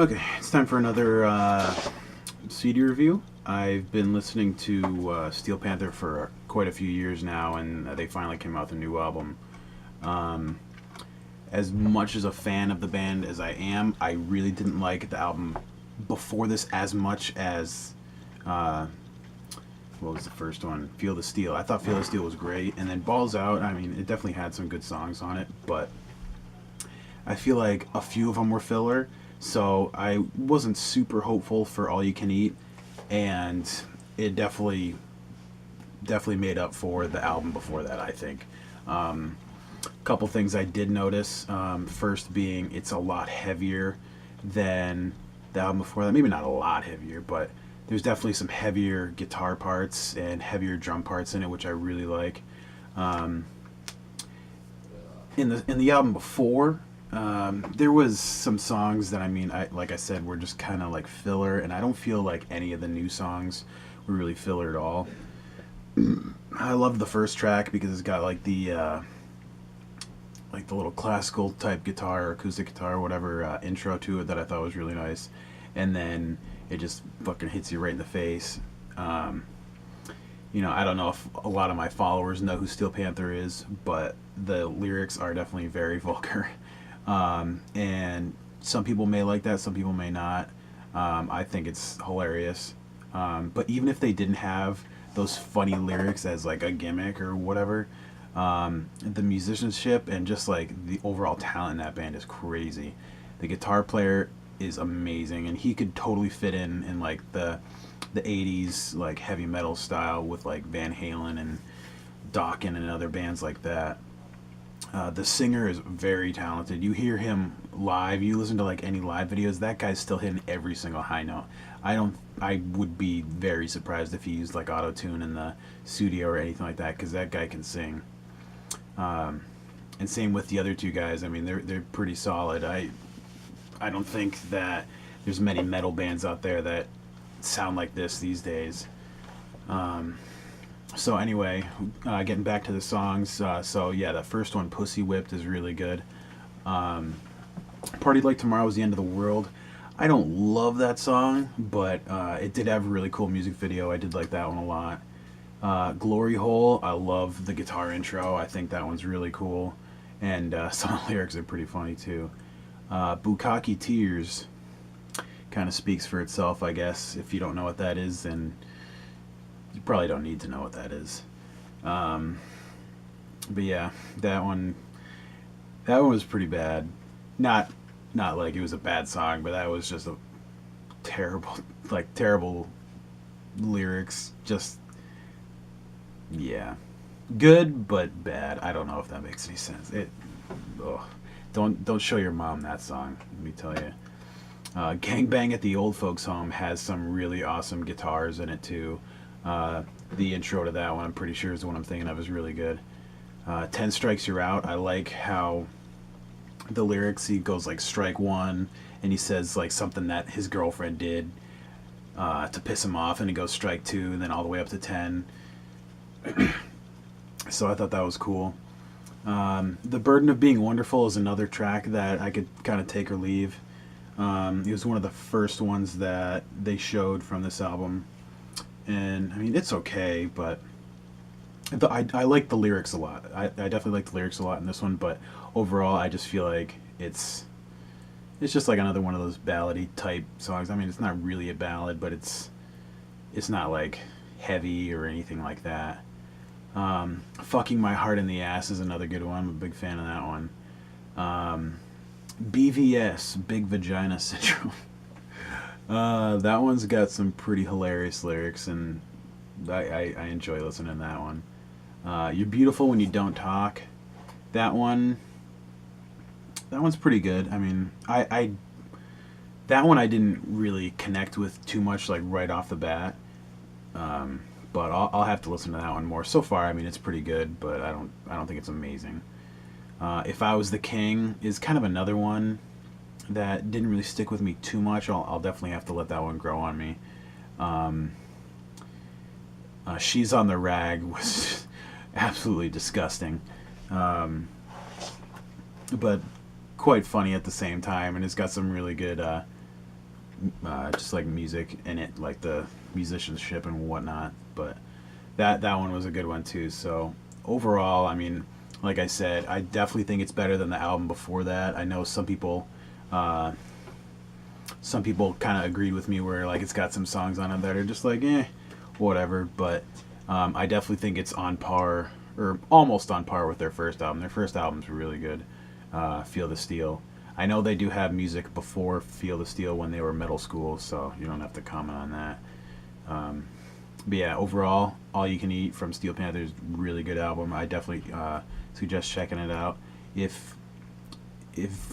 Okay, it's time for another CD review. I've been listening to Steel Panther for quite a few years now, and they finally came out with a new album. Um, as much as a fan of the band as I am, I really didn't like the album before this as much as uh, what was the first one? Feel the Steel. I thought Feel the Steel was great, and then Balls Out. I mean, it definitely had some good songs on it, but I feel like a few of them were filler, so I wasn't super hopeful for All You Can Eat, and it definitely made up for the album before that. I think. Couple things I did notice. First being it's a lot heavier than the album before that. Maybe not a lot heavier, but there's definitely some heavier guitar parts and heavier drum parts in it, which I really like. Um, in the album before, there was some songs that like I said, were just kind of like filler, and I don't feel like any of the new songs were really filler at all. I love the first track because it's got like the little classical type guitar or acoustic guitar or whatever intro to it that I thought was really nice, and then it just fucking hits you right in the face. Um, I don't know if a lot of my followers know who Steel Panther is, but the lyrics are definitely very vulgar. And some people may like that, some people may not. I think it's hilarious. But even if they didn't have those funny lyrics as like a gimmick or whatever, the musicianship and just like the overall talent in that band is crazy. The guitar player is amazing, and he could totally fit in like the 80s like heavy metal style with like Van Halen and Dokken and other bands like that. The singer is very talented. You hear him live, you listen to like any live videos, that guy's still hitting every single high note. I would be very surprised if he used like auto tune in the studio or anything like that, because that guy can sing. And same with the other two guys. I mean, they're pretty solid. I don't think that there's many metal bands out there that sound like this these days. So anyway, getting back to the songs. So yeah, the first one, "Pussy Whipped," is really good. "Party Like Tomorrow is the End of the World." I don't love that song, but it did have a really cool music video. I did like that one a lot. "Glory Hole," I love the guitar intro. I think that one's really cool, and some of the lyrics are pretty funny too. "Bukkake Tears" kind of speaks for itself, I guess. If you don't know what that is, then you probably don't need to know what that is. Um, but yeah, that one was pretty bad. Not not like it was a bad song, but that was just a terrible, like terrible lyrics. Just yeah, good but bad. I don't know if that makes any sense. Ugh. Don't show your mom that song. Let me tell you. "Gangbang at the Old Folks Home" has some really awesome guitars in it too. The intro to that one, I'm pretty sure, is the one I'm thinking of, is really good. "10 Strikes You're Out." I like how the lyrics, he goes like strike one, and he says like something that his girlfriend did to piss him off, and he goes strike two, and then all the way up to 10. So I thought that was cool. "The Burden of Being Wonderful" is another track that I could kind of take or leave. It was one of the first ones that they showed from this album, and I mean it's okay, but I like the lyrics a lot. I definitely like the lyrics a lot in this one, but overall I just feel like it's just like another one of those ballady type songs. I mean, it's not really a ballad, but it's not like heavy or anything like that. "Fucking My Heart in the Ass" is another good one. I'm a big fan of that one. BVS, Big Vagina Syndrome. That one's got some pretty hilarious lyrics, and I enjoy listening to that one. "You're Beautiful When You Don't Talk." That one, that one's pretty good. I mean, I that one I didn't really connect with too much, like right off the bat. But I'll have to listen to that one more. So far, I mean, it's pretty good, but I don't think it's amazing. "If I Was the King" is kind of another one that didn't really stick with me too much. I'll definitely have to let that one grow on me. Um, "She's on the Rag" was absolutely disgusting, um, but quite funny at the same time, and it's got some really good just like music in it, like the musicianship and whatnot. But that one was a good one too. So overall, I mean, like I said, I definitely think it's better than the album before that. I know uh, some people kind of agreed with me where like it's got some songs on it that are just like whatever. But I definitely think it's on par or almost on par with their first album. Their first album's really good. Feel the Steel. I know they do have music before Feel the Steel when they were middle school, so you don't have to comment on that. But yeah, overall, All You Can Eat from Steel Panther's really good album. I definitely suggest checking it out. If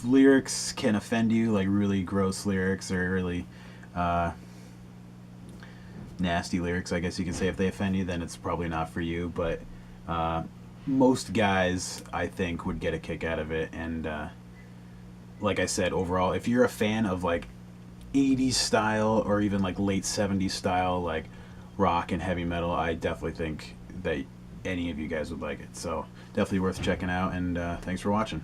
lyrics can offend you, like really gross lyrics or really uh, nasty lyrics, I guess you can say, if they offend you, then it's probably not for you. But uh, most guys, I think, would get a kick out of it. And like I said, overall, if you're a fan of like 80s style or even like late 70s style, like rock and heavy metal, I definitely think that any of you guys would like it. So definitely worth checking out. And thanks for watching.